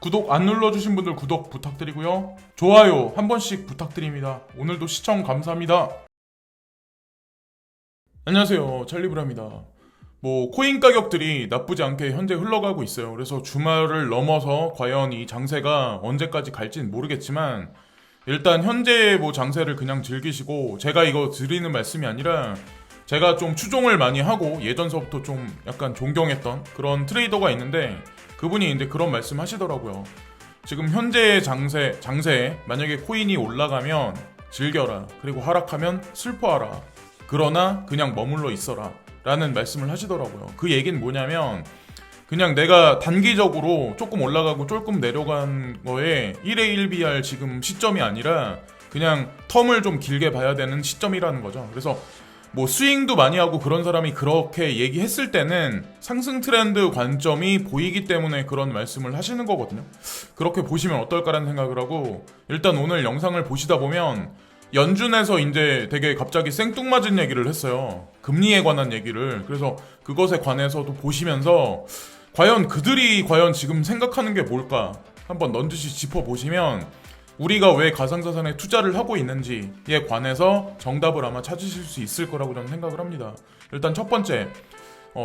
구독 안 눌러주신 분들 구독 부탁드리고요. 좋아요 한 번씩 부탁드립니다. 오늘도 시청 감사합니다. 안녕하세요, 찰리브라입니다. 코인 가격들이 나쁘지 않게 현재 흘러가고 있어요. 그래서 주말을 넘어서 과연 이 장세가 언제까지 갈지는 모르겠지만 일단 현재 장세를 그냥 즐기시고, 제가 이거 드리는 말씀이 아니라 제가 좀 추종을 많이 하고 예전서부터 좀 약간 존경했던 그런 트레이더가 있는데, 그분이 이제 그런 말씀 하시더라고요. 지금 현재 장세에 만약에 코인이 올라가면 즐겨라. 그리고 하락하면 슬퍼하라. 그러나 그냥 머물러 있어라. 라는 말씀을 하시더라고요. 그 얘기는 뭐냐면, 그냥 내가 단기적으로 조금 올라가고 조금 내려간 거에 1에 1비할 지금 시점이 아니라 그냥 텀을 좀 길게 봐야 되는 시점이라는 거죠. 그래서 스윙도 많이 하고 그런 사람이 그렇게 얘기했을 때는 상승 트렌드 관점이 보이기 때문에 그런 말씀을 하시는 거거든요. 그렇게 보시면 어떨까라는 생각을 하고, 일단 오늘 영상을 보시다 보면 연준에서 이제 되게 갑자기 생뚱맞은 얘기를 했어요. 금리에 관한 얘기를. 그래서 그것에 관해서도 보시면서 과연 그들이 지금 생각하는 게 뭘까 한번 넌지시 짚어보시면 우리가 왜 가상자산에 투자를 하고 있는지에 관해서 정답을 아마 찾으실 수 있을 거라고 저는 생각을 합니다. 일단 첫 번째,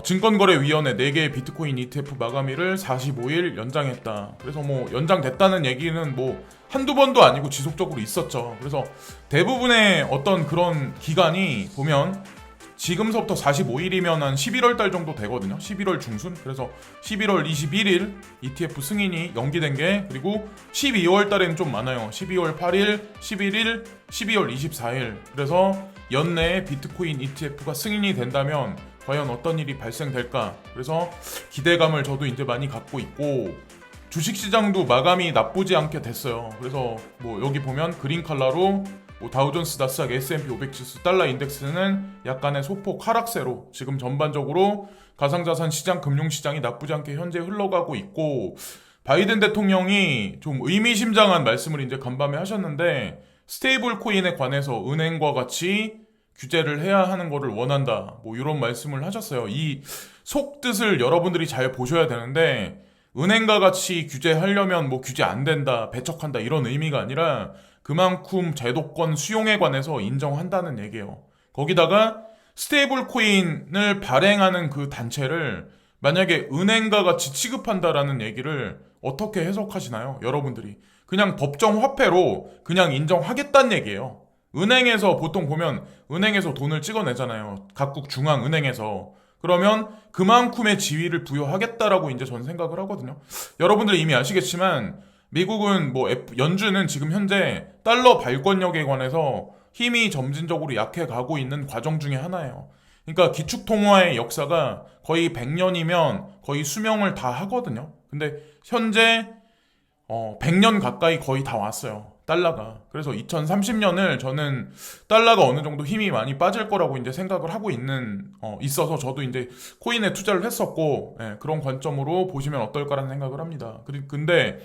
증권거래위원회 4개의 비트코인 ETF 마감일을 45일 연장했다. 그래서 연장됐다는 얘기는 한두 번도 아니고 지속적으로 있었죠. 그래서 대부분의 어떤 그런 기간이 보면 지금서부터 45일이면 한 11월 달 정도 되거든요. 11월 중순. 그래서 11월 21일 ETF 승인이 연기된 게, 그리고 12월 달에는 좀 많아요. 12월 8일, 11일, 12월 24일. 그래서 연내에 비트코인 ETF가 승인이 된다면 과연 어떤 일이 발생될까? 그래서 기대감을 저도 이제 많이 갖고 있고, 주식시장도 마감이 나쁘지 않게 됐어요. 그래서 여기 보면 그린 컬러로 다우존스, 나스닥, S&P 500 지수, 달러 인덱스는 약간의 소폭 하락세로 지금 전반적으로 가상자산 시장, 금융시장이 나쁘지 않게 현재 흘러가고 있고, 바이든 대통령이 좀 의미심장한 말씀을 이제 간밤에 하셨는데, 스테이블 코인에 관해서 은행과 같이 규제를 해야 하는 거를 원한다. 이런 말씀을 하셨어요. 이 속뜻을 여러분들이 잘 보셔야 되는데, 은행과 같이 규제하려면 규제 안 된다, 배척한다 이런 의미가 아니라 그만큼 제도권 수용에 관해서 인정한다는 얘기예요. 거기다가 스테이블 코인을 발행하는 그 단체를 만약에 은행과 같이 취급한다라는 얘기를 어떻게 해석하시나요? 여러분들이 그냥 법정 화폐로 그냥 인정하겠다는 얘기예요. 은행에서 보통 보면 은행에서 돈을 찍어내잖아요. 각국 중앙은행에서. 그러면 그만큼의 지위를 부여하겠다라고 이제 전 생각을 하거든요. 여러분들 이미 아시겠지만 미국은 연준은 지금 현재 달러 발권력에 관해서 힘이 점진적으로 약해가고 있는 과정 중에 하나예요. 그러니까 기축통화의 역사가 거의 100년이면 거의 수명을 다 하거든요. 근데 현재 100년 가까이 거의 다 왔어요. 달러가. 그래서 2030년을 저는 달러가 어느 정도 힘이 많이 빠질 거라고 이제 생각을 하고 있어서 저도 이제 코인에 투자를 했었고, 그런 관점으로 보시면 어떨까라는 생각을 합니다. 근데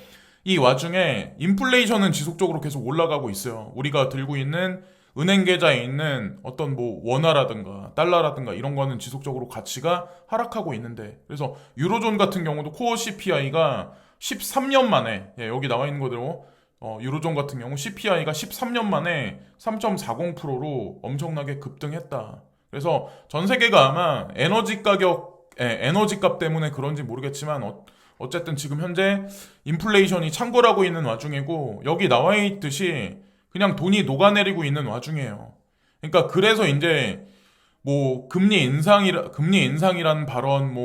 이 와중에 인플레이션은 지속적으로 계속 올라가고 있어요. 우리가 들고 있는 은행 계좌에 있는 어떤 원화라든가 달러라든가 이런 거는 지속적으로 가치가 하락하고 있는데, 그래서 유로존 같은 경우도 코어 CPI가 13년 만에, 여기 나와 있는 거대로 유로존 같은 경우 CPI가 13년 만에 3.40%로 엄청나게 급등했다. 그래서 전 세계가 아마 에너지 값 때문에 그런지 모르겠지만 어쨌든 지금 현재 인플레이션이 창궐하고 있는 와중이고, 여기 나와 있듯이 그냥 돈이 녹아내리고 있는 와중이에요. 그러니까 그래서 이제 금리 인상이라는 발언,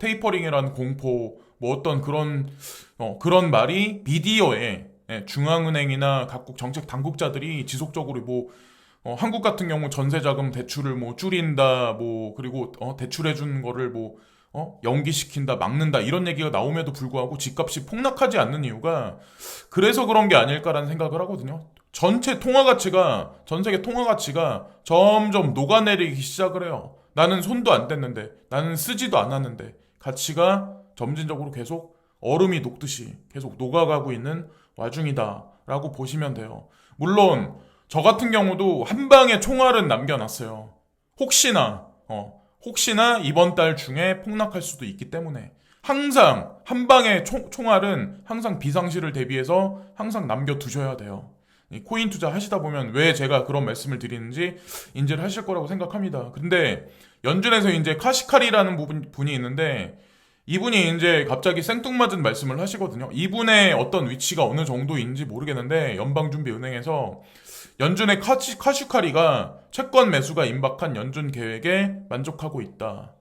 테이퍼링이라는 공포, 어떤 그런 말이 미디어에, 중앙은행이나 각국 정책 당국자들이 지속적으로 한국 같은 경우 전세자금 대출을 줄인다, 그리고 대출해준 거를 연기시킨다, 막는다 이런 얘기가 나옴에도 불구하고 집값이 폭락하지 않는 이유가 그래서 그런 게 아닐까라는 생각을 하거든요. 전 세계 통화 가치가 점점 녹아내리기 시작을 해요. 나는 손도 안 댔는데, 나는 쓰지도 않았는데 가치가 점진적으로 계속 얼음이 녹듯이 계속 녹아가고 있는 와중이다라고 보시면 돼요. 물론 저 같은 경우도 한 방에 총알은 남겨놨어요. 혹시나 이번 달 중에 폭락할 수도 있기 때문에. 항상 한 방의 총알은 항상 비상시를 대비해서 항상 남겨두셔야 돼요. 이 코인 투자 하시다 보면 왜 제가 그런 말씀을 드리는지 인지를 하실 거라고 생각합니다. 근데 연준에서 이제 카시카리라는 분이 있는데 이분이 이제 갑자기 생뚱맞은 말씀을 하시거든요. 이분의 어떤 위치가 어느 정도인지 모르겠는데 연방준비은행에서 연준의 카슈카리가 채권 매수가 임박한 연준 계획에 만족하고 있다.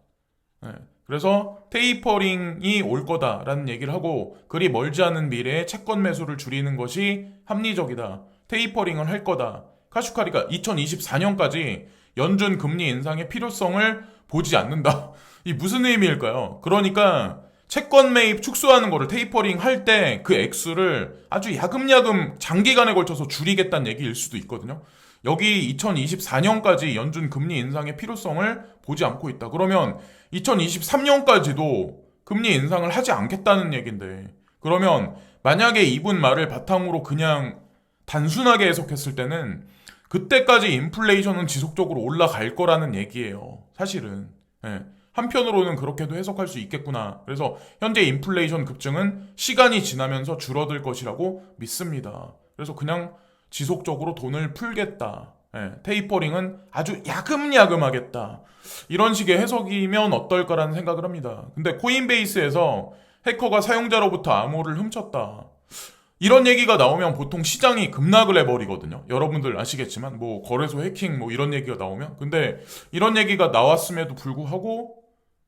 네. 그래서 테이퍼링이 올 거다라는 얘기를 하고 그리 멀지 않은 미래에 채권 매수를 줄이는 것이 합리적이다. 테이퍼링을 할 거다. 카슈카리가 2024년까지 연준 금리 인상의 필요성을 보지 않는다. 이 무슨 의미일까요? 그러니까 채권 매입 축소하는 거를 테이퍼링 할 때 그 액수를 아주 야금야금 장기간에 걸쳐서 줄이겠다는 얘기일 수도 있거든요. 여기 2024년까지 연준 금리 인상의 필요성을 보지 않고 있다. 그러면 2023년까지도 금리 인상을 하지 않겠다는 얘긴데 그러면 만약에 이분 말을 바탕으로 그냥 단순하게 해석했을 때는 그때까지 인플레이션은 지속적으로 올라갈 거라는 얘기예요. 사실은. 예. 한편으로는 그렇게도 해석할 수 있겠구나. 그래서 현재 인플레이션 급증은 시간이 지나면서 줄어들 것이라고 믿습니다. 그래서 그냥 지속적으로 돈을 풀겠다. 예, 테이퍼링은 아주 야금야금 하겠다. 이런 식의 해석이면 어떨까라는 생각을 합니다. 근데 코인베이스에서 해커가 사용자로부터 암호를 훔쳤다. 이런 얘기가 나오면 보통 시장이 급락을 해버리거든요. 여러분들 아시겠지만 뭐 거래소 해킹 뭐 이런 얘기가 나오면 근데 이런 얘기가 나왔음에도 불구하고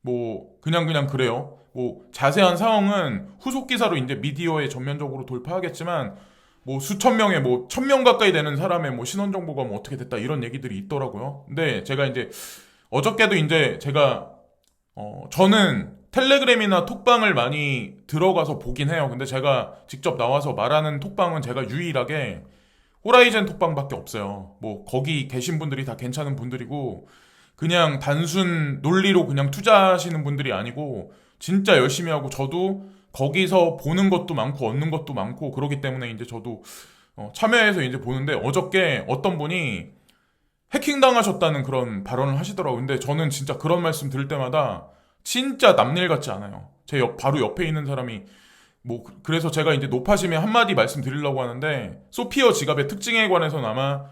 뭐 그냥 그래요. 뭐 자세한 사항은 후속 기사로 이제 미디어에 전면적으로 돌파하겠지만 뭐 수천 명의 뭐 1,000명 가까이 되는 사람의 뭐 신원 정보가 뭐 어떻게 됐다 이런 얘기들이 있더라고요. 근데 제가 이제 어저께도 이제 제가 저는 텔레그램이나 톡방을 많이 들어가서 보긴 해요. 근데 제가 직접 나와서 말하는 톡방은 제가 유일하게 호라이즌 톡방밖에 없어요. 뭐 거기 계신 분들이 다 괜찮은 분들이고 그냥 단순 논리로 그냥 투자하시는 분들이 아니고 진짜 열심히 하고 저도 거기서 보는 것도 많고 얻는 것도 많고 그러기 때문에 이제 저도 참여해서 이제 보는데 어저께 어떤 분이 해킹당하셨다는 그런 발언을 하시더라고요. 근데 저는 진짜 그런 말씀 들을 때마다 진짜 남일 같지 않아요. 제 바로 옆에 있는 사람이 뭐 그래서 제가 이제 높아심에 한마디 말씀드리려고 하는데 소피어 지갑의 특징에 관해서는 아마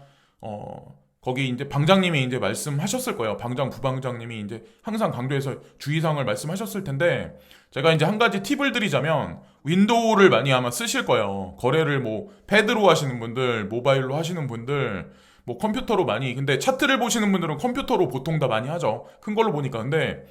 거기 이제 방장님이 이제 말씀하셨을 거예요. 방장 부방장님이 이제 항상 강조해서 주의사항을 말씀하셨을 텐데 제가 이제 한 가지 팁을 드리자면 윈도우를 많이 아마 쓰실 거예요. 거래를 뭐 패드로 하시는 분들, 모바일로 하시는 분들, 뭐 컴퓨터로 많이 근데 차트를 보시는 분들은 컴퓨터로 보통 다 많이 하죠. 큰 걸로 보니까 근데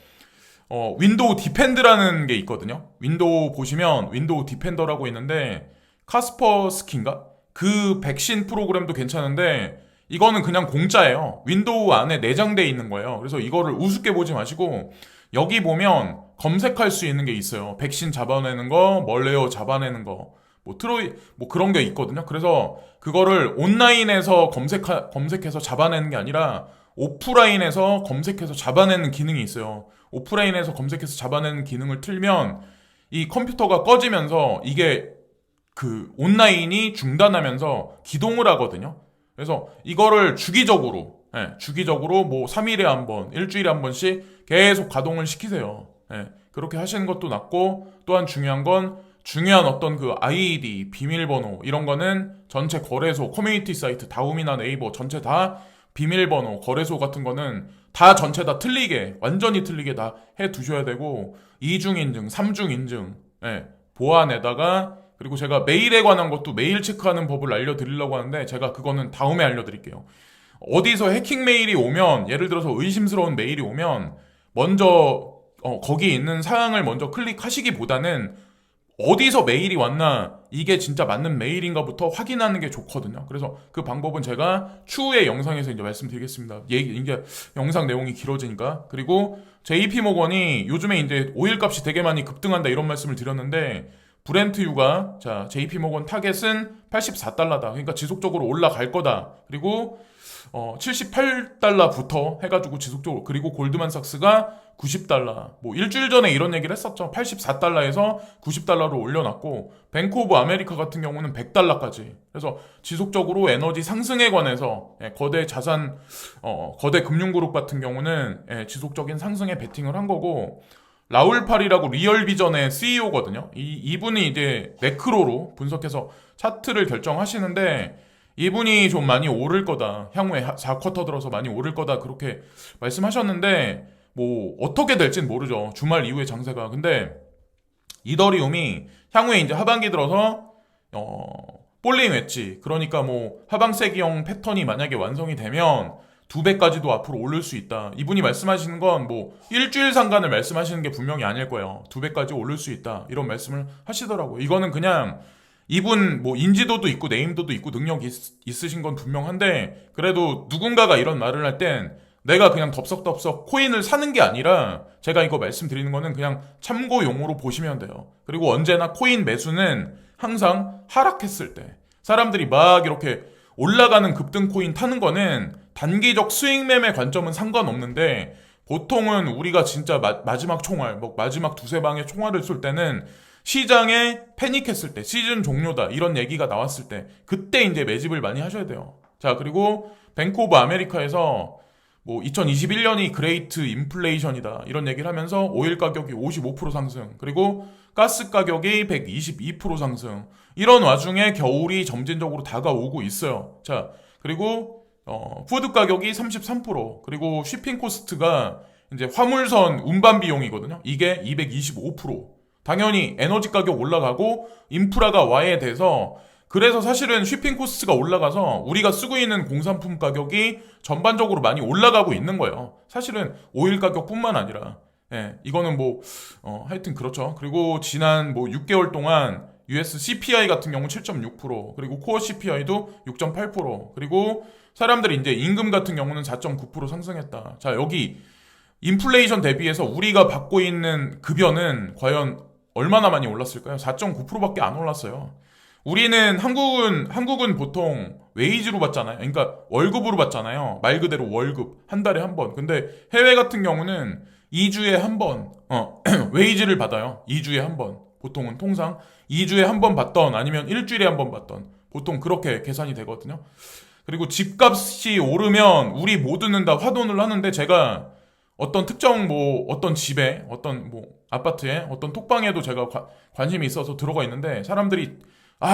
윈도우 디펜드라는 게 있거든요. 윈도우 보시면 윈도우 디펜더라고 있는데 카스퍼스키인가? 그 백신 프로그램도 괜찮은데 이거는 그냥 공짜예요. 윈도우 안에 내장돼 있는 거예요. 그래서 이거를 우습게 보지 마시고 여기 보면 검색할 수 있는 게 있어요. 백신 잡아내는 거, 멀레어 잡아내는 거, 뭐 트로이 뭐 그런 게 있거든요. 그래서 그거를 온라인에서 검색해서 잡아내는 게 아니라 오프라인에서 검색해서 잡아내는 기능이 있어요. 오프라인에서 검색해서 잡아내는 기능을 틀면 이 컴퓨터가 꺼지면서 이게 그 온라인이 중단하면서 기동을 하거든요. 그래서 이거를 주기적으로 뭐 3일에 한 번, 일주일에 한 번씩 계속 가동을 시키세요. 그렇게 하시는 것도 낫고 또한 중요한 어떤 그 아이디, 비밀번호 이런 거는 전체 거래소, 커뮤니티 사이트, 다움이나 네이버 전체 다 비밀번호, 거래소 같은 거는 다 전체 다 틀리게, 완전히 틀리게 다 해 두셔야 되고 2중 인증, 3중 인증 보안에다가 그리고 제가 메일에 관한 것도 메일 체크하는 법을 알려드리려고 하는데 제가 그거는 다음에 알려드릴게요. 어디서 해킹 메일이 오면 예를 들어서 의심스러운 메일이 오면 먼저 거기 있는 사항을 먼저 클릭하시기보다는 어디서 메일이 왔나 이게 진짜 맞는 메일인가부터 확인하는 게 좋거든요. 그래서 그 방법은 제가 추후에 영상에서 이제 말씀드리겠습니다. 이게 영상 내용이 길어지니까. 그리고 JP모건이 요즘에 이제 오일 값이 되게 많이 급등한다 이런 말씀을 드렸는데 브렌트유가 자 JP모건 타겟은 84달러다. 그러니까 지속적으로 올라갈 거다. 그리고 78달러부터 해가지고 지속적으로 그리고 골드만삭스가 90달러 뭐 일주일 전에 이런 얘기를 했었죠. 84달러에서 90달러로 올려놨고 뱅크 오브 아메리카 같은 경우는 100달러까지 그래서 지속적으로 에너지 상승에 관해서 거대 자산 거대 금융그룹 같은 경우는 지속적인 상승에 베팅을 한 거고 라울팔이라고 리얼비전의 CEO거든요. 이분이 이제 매크로로 분석해서 차트를 결정하시는데 이분이 좀 많이 오를 거다. 향후에 4쿼터 들어서 많이 오를 거다. 그렇게 말씀하셨는데 뭐 어떻게 될진 모르죠. 주말 이후의 장세가. 근데 이더리움이 향후에 이제 하반기 들어서 볼링 웨지 그러니까 뭐 하방세기형 패턴이 만약에 완성이 되면 2배까지도 앞으로 오를 수 있다. 이분이 말씀하시는 건 뭐 일주일 상간을 말씀하시는 게 분명히 아닐 거예요. 2배까지 오를 수 있다. 이런 말씀을 하시더라고요. 이거는 그냥 이분 뭐 인지도도 있고 네임도도 있고 능력이 있으신 건 분명한데 그래도 누군가가 이런 말을 할 땐 내가 그냥 덥석덥석 코인을 사는 게 아니라 제가 이거 말씀드리는 거는 그냥 참고용으로 보시면 돼요. 그리고 언제나 코인 매수는 항상 하락했을 때 사람들이 막 이렇게 올라가는 급등 코인 타는 거는 단기적 수익 매매 관점은 상관없는데 보통은 우리가 진짜 마지막 총알, 뭐 마지막 두세 방의 총알을 쏠 때는 시장에 패닉했을 때, 시즌 종료다 이런 얘기가 나왔을 때 그때 이제 매집을 많이 하셔야 돼요. 자, 그리고 뱅크 오브 아메리카에서 뭐 2021년이 그레이트 인플레이션이다 이런 얘기를 하면서 오일 가격이 55% 상승 그리고 가스 가격이 122% 상승 이런 와중에 겨울이 점진적으로 다가오고 있어요. 자, 그리고 푸드 가격이 33% 그리고 쉬핑 코스트가 이제 화물선 운반 비용이거든요. 이게 225% 당연히 에너지 가격 올라가고 인프라가 와해 돼서 그래서 사실은 쉬핑 코스트가 올라가서 우리가 쓰고 있는 공산품 가격이 전반적으로 많이 올라가고 있는 거예요. 사실은 오일 가격뿐만 아니라 이거는 뭐 하여튼 그렇죠. 그리고 지난 뭐 6개월 동안 US CPI 같은 경우 7.6% 그리고 코어 CPI도 6.8% 그리고 사람들이 이제 임금 같은 경우는 4.9% 상승했다. 자, 여기 인플레이션 대비해서 우리가 받고 있는 급여는 과연 얼마나 많이 올랐을까요? 4.9%밖에 안 올랐어요. 우리는 한국은 보통 웨이지로 받잖아요. 그러니까 월급으로 받잖아요. 말 그대로 월급 한 달에 한 번. 근데 해외 같은 경우는 2주에 한 번 웨이지를 받아요. 2주에 한 번. 보통은 통상 2주에 한 번 받던 아니면 일주일에 한 번 받던 보통 그렇게 계산이 되거든요. 그리고 집값이 오르면 우리 모두는 다 화돈을 하는데 제가 어떤 특정 뭐 어떤 집에 어떤 뭐 아파트에 어떤 톡방에도 제가 관심이 있어서 들어가 있는데 사람들이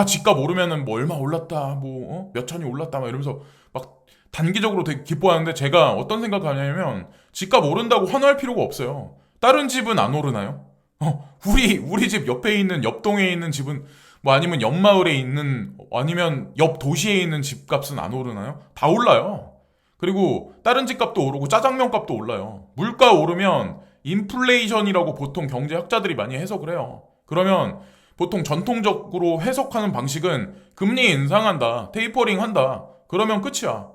집값 오르면은 뭐 얼마 올랐다 뭐 몇 천이 올랐다 막 이러면서 막 단기적으로 되게 기뻐하는데 제가 어떤 생각을 하냐면 집값 오른다고 환호할 필요가 없어요. 다른 집은 안 오르나요? 우리 집 옆에 있는 옆동에 있는 집은 뭐 아니면 옆 마을에 있는 아니면 옆 도시에 있는 집값은 안 오르나요? 다 올라요. 그리고 다른 집값도 오르고 짜장면 값도 올라요. 물가 오르면 인플레이션이라고 보통 경제학자들이 많이 해석을 해요. 그러면 보통 전통적으로 해석하는 방식은 금리 인상한다, 테이퍼링 한다. 그러면 끝이야.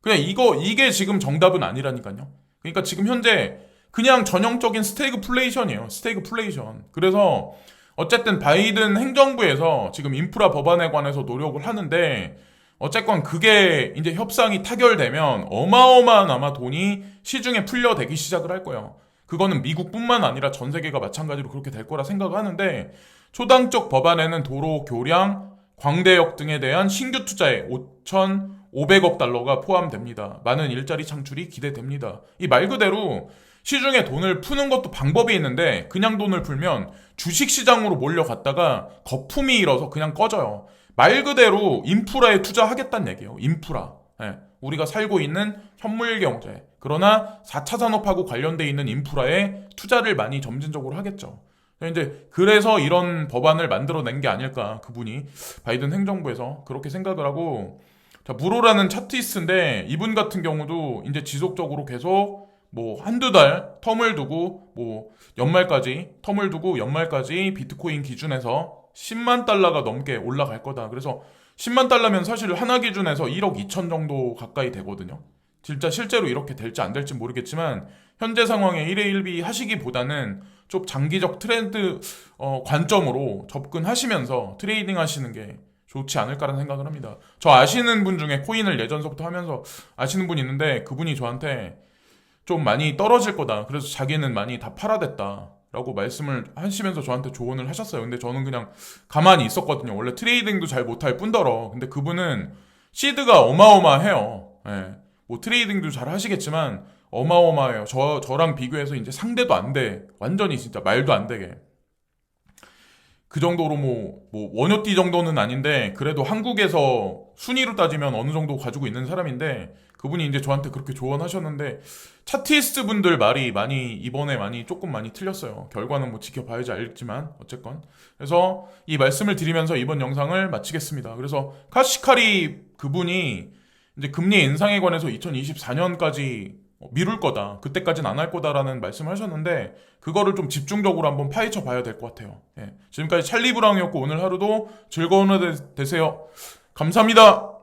그냥 이게 지금 정답은 아니라니까요. 그러니까 지금 현재 그냥 전형적인 스태그플레이션이에요. 스태그플레이션. 그래서 어쨌든 바이든 행정부에서 지금 인프라 법안에 관해서 노력을 하는데 어쨌건 그게 이제 협상이 타결되면 어마어마한 아마 돈이 시중에 풀려대기 시작을 할 거예요. 그거는 미국뿐만 아니라 전 세계가 마찬가지로 그렇게 될 거라 생각을 하는데 초당적 법안에는 도로, 교량, 광대역 등에 대한 신규 투자에 5,500억 달러가 포함됩니다. 많은 일자리 창출이 기대됩니다. 이 말 그대로 시중에 돈을 푸는 것도 방법이 있는데 그냥 돈을 풀면 주식시장으로 몰려갔다가 거품이 일어서 그냥 꺼져요. 말 그대로 인프라에 투자하겠다는 얘기예요. 인프라. 우리가 살고 있는 현물 경제. 그러나 4차 산업하고 관련돼 있는 인프라에 투자를 많이 점진적으로 하겠죠. 이제 그래서 이런 법안을 만들어낸 게 아닐까 그분이 바이든 행정부에서 그렇게 생각을 하고 자 무로라는 차트이스트인데 이분 같은 경우도 이제 지속적으로 계속 뭐 한두 달 텀을 두고 뭐 연말까지 텀을 두고 연말까지 비트코인 기준에서 10만 달러가 넘게 올라갈 거다. 그래서 10만 달러면 사실 하나 기준에서 1억 2천 정도 가까이 되거든요. 진짜 실제로 이렇게 될지 안 될지 모르겠지만 현재 상황에 1회 1비 하시기보다는 좀 장기적 트렌드 관점으로 접근하시면서 트레이딩 하시는 게 좋지 않을까라는 생각을 합니다. 저 아시는 분 중에 코인을 예전서부터 하면서 아시는 분 있는데 그분이 저한테 좀 많이 떨어질 거다. 그래서 자기는 많이 다 팔아댔다. 라고 말씀을 하시면서 저한테 조언을 하셨어요. 근데 저는 그냥 가만히 있었거든요. 원래 트레이딩도 잘 못할 뿐더러. 근데 그분은 시드가 어마어마해요. 뭐 트레이딩도 잘 하시겠지만 어마어마해요. 저랑 비교해서 이제 상대도 안 돼. 완전히 진짜 말도 안 되게. 그 정도로 뭐 원효띠 정도는 아닌데 그래도 한국에서 순위로 따지면 어느 정도 가지고 있는 사람인데 그분이 이제 저한테 그렇게 조언하셨는데 차티스트 분들 말이 많이 이번에 조금 많이 틀렸어요. 결과는 뭐 지켜봐야지 알겠지만 어쨌건 그래서 이 말씀을 드리면서 이번 영상을 마치겠습니다. 그래서 카시카리 그분이 이제 금리 인상에 관해서 2024년까지 미룰 거다. 그때까지는 안 할 거다라는 말씀을 하셨는데 그거를 좀 집중적으로 한번 파헤쳐 봐야 될 것 같아요. 예. 지금까지 찰리 브라운이었고 오늘 하루도 즐거운 하루 되세요. 감사합니다.